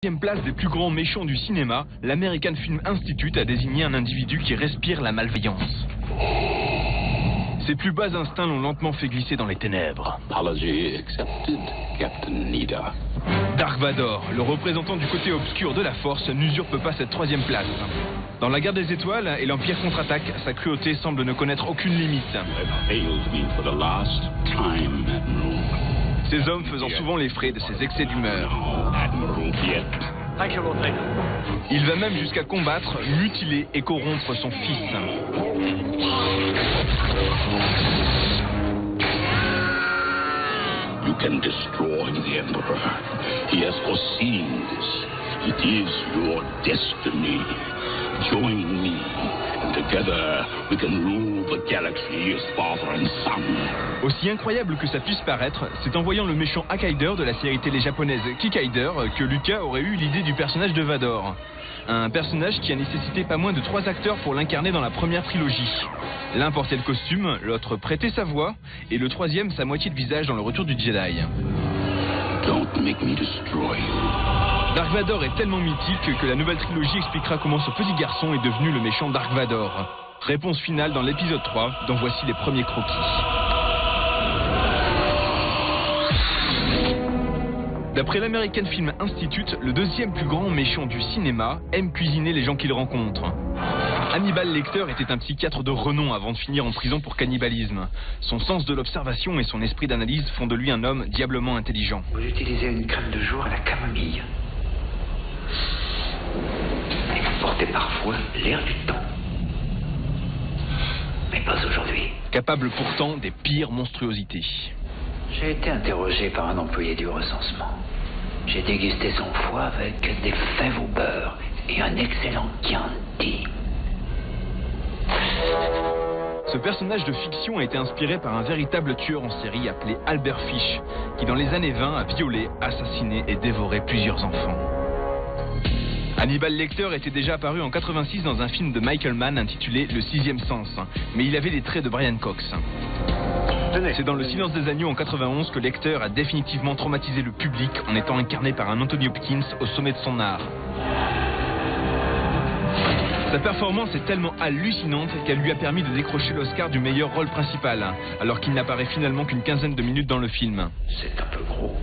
Deuxième place des plus grands méchants du cinéma, l'American Film Institute a désigné un individu qui respire la malveillance. Ses plus bas instincts l'ont lentement fait glisser dans les ténèbres. Apology accepted, Captain Nida. Dark Vador, le représentant du côté obscur de la Force, n'usurpe pas cette troisième place. Dans la guerre des étoiles et l'Empire contre-attaque, sa cruauté semble ne connaître aucune limite. Ces hommes faisant souvent les frais de ses excès d'humeur. Il va même jusqu'à combattre, mutiler et corrompre son fils. You can destroy the Emperor. He has foreseen this. It is your destiny. Join me, and together we can rule the galaxy as father and son. Aussi incroyable que ça puisse paraître, c'est en voyant le méchant Akaider de la série télé japonaise Kikaider que Lucas aurait eu l'idée du personnage de Vador. Un personnage qui a nécessité pas moins de 3 acteurs pour l'incarner dans la première trilogie. L'un portait le costume, l'autre prêtait sa voix, et le troisième sa moitié de visage dans le Retour du Jedi. Don't make me destroy you. Dark Vador est tellement mythique que la nouvelle trilogie expliquera comment ce petit garçon est devenu le méchant Dark Vador. Réponse finale dans l'épisode 3, dont voici les premiers croquis. D'après l'American Film Institute, le deuxième plus grand méchant du cinéma aime cuisiner les gens qu'il rencontre. Hannibal Lecter était un psychiatre de renom avant de finir en prison pour cannibalisme. Son sens de l'observation et son esprit d'analyse font de lui un homme diablement intelligent. Vous utilisez une crème de jour à la camomille. Et vous portez parfois l'air du temps. Mais pas aujourd'hui. Capable pourtant des pires monstruosités. J'ai été interrogé par un employé du recensement. J'ai dégusté son foie avec des fèves au beurre et un excellent Chianti. Ce personnage de fiction a été inspiré par un véritable tueur en série appelé Albert Fish, qui dans les années 20 a violé, assassiné et dévoré plusieurs enfants. Hannibal Lecter était déjà apparu en 86 dans un film de Michael Mann intitulé Le Sixième Sens, mais il avait les traits de Brian Cox. C'est dans Le Silence des Agneaux en 91 que Lecter a définitivement traumatisé le public en étant incarné par un Anthony Hopkins au sommet de son art. Sa performance est tellement hallucinante qu'elle lui a permis de décrocher l'Oscar du meilleur rôle principal, alors qu'il n'apparaît finalement qu'une quinzaine de minutes dans le film. C'est un peu gros.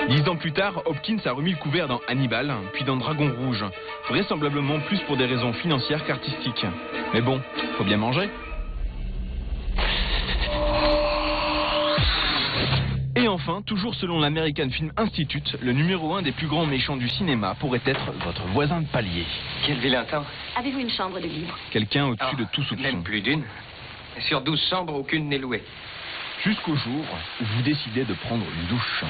10 ans plus tard, Hopkins a remis le couvert dans Hannibal, puis dans Dragon Rouge, vraisemblablement plus pour des raisons financières qu'artistiques. Mais bon, faut bien manger. Et enfin, toujours selon l'American Film Institute, le numéro 1 des plus grands méchants du cinéma pourrait être votre voisin de palier. Quel vilain temps. Avez-vous une chambre de libre? Quelqu'un au-dessus de tout soupçon. Même plus d'une. Et sur 12 chambres, aucune n'est louée. Jusqu'au jour où vous décidez de prendre une douche.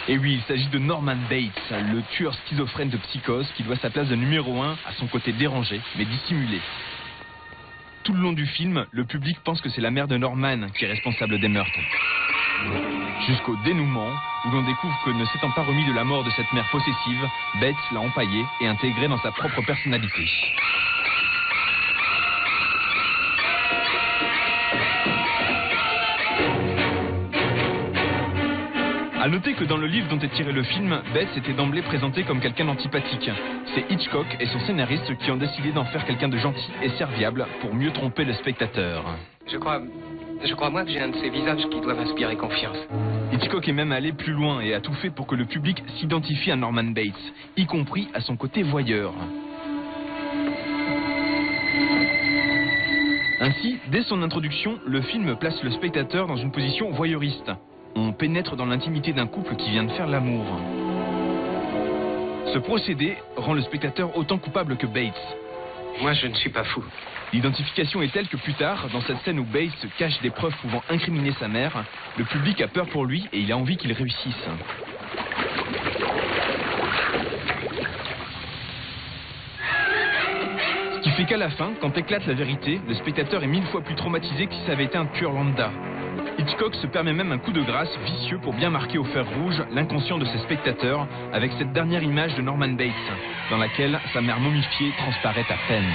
Et oui, il s'agit de Norman Bates, le tueur schizophrène de Psychose qui doit sa place de numéro 1 à son côté dérangé, mais dissimulé. Tout le long du film, le public pense que c'est la mère de Norman qui est responsable des meurtres. Jusqu'au dénouement, où l'on découvre que ne s'étant pas remis de la mort de cette mère possessive, Bates l'a empaillé et intégré dans sa propre personnalité. A noter que dans le livre dont est tiré le film, Bates était d'emblée présenté comme quelqu'un d'antipathique. C'est Hitchcock et son scénariste qui ont décidé d'en faire quelqu'un de gentil et serviable pour mieux tromper le spectateur. Je crois moi que j'ai un de ces visages qui doivent inspirer confiance. Hitchcock est même allé plus loin et a tout fait pour que le public s'identifie à Norman Bates, y compris à son côté voyeur. Ainsi, dès son introduction, le film place le spectateur dans une position voyeuriste. On pénètre dans l'intimité d'un couple qui vient de faire l'amour. Ce procédé rend le spectateur autant coupable que Bates. Moi, je ne suis pas fou. L'identification est telle que plus tard, dans cette scène où Bates cache des preuves pouvant incriminer sa mère, le public a peur pour lui et il a envie qu'il réussisse. Ce qui fait qu'à la fin, quand éclate la vérité, le spectateur est 1000 fois plus traumatisé que si ça avait été un tueur lambda. Hitchcock se permet même un coup de grâce vicieux pour bien marquer au fer rouge l'inconscient de ses spectateurs avec cette dernière image de Norman Bates, dans laquelle sa mère momifiée transparaît à peine.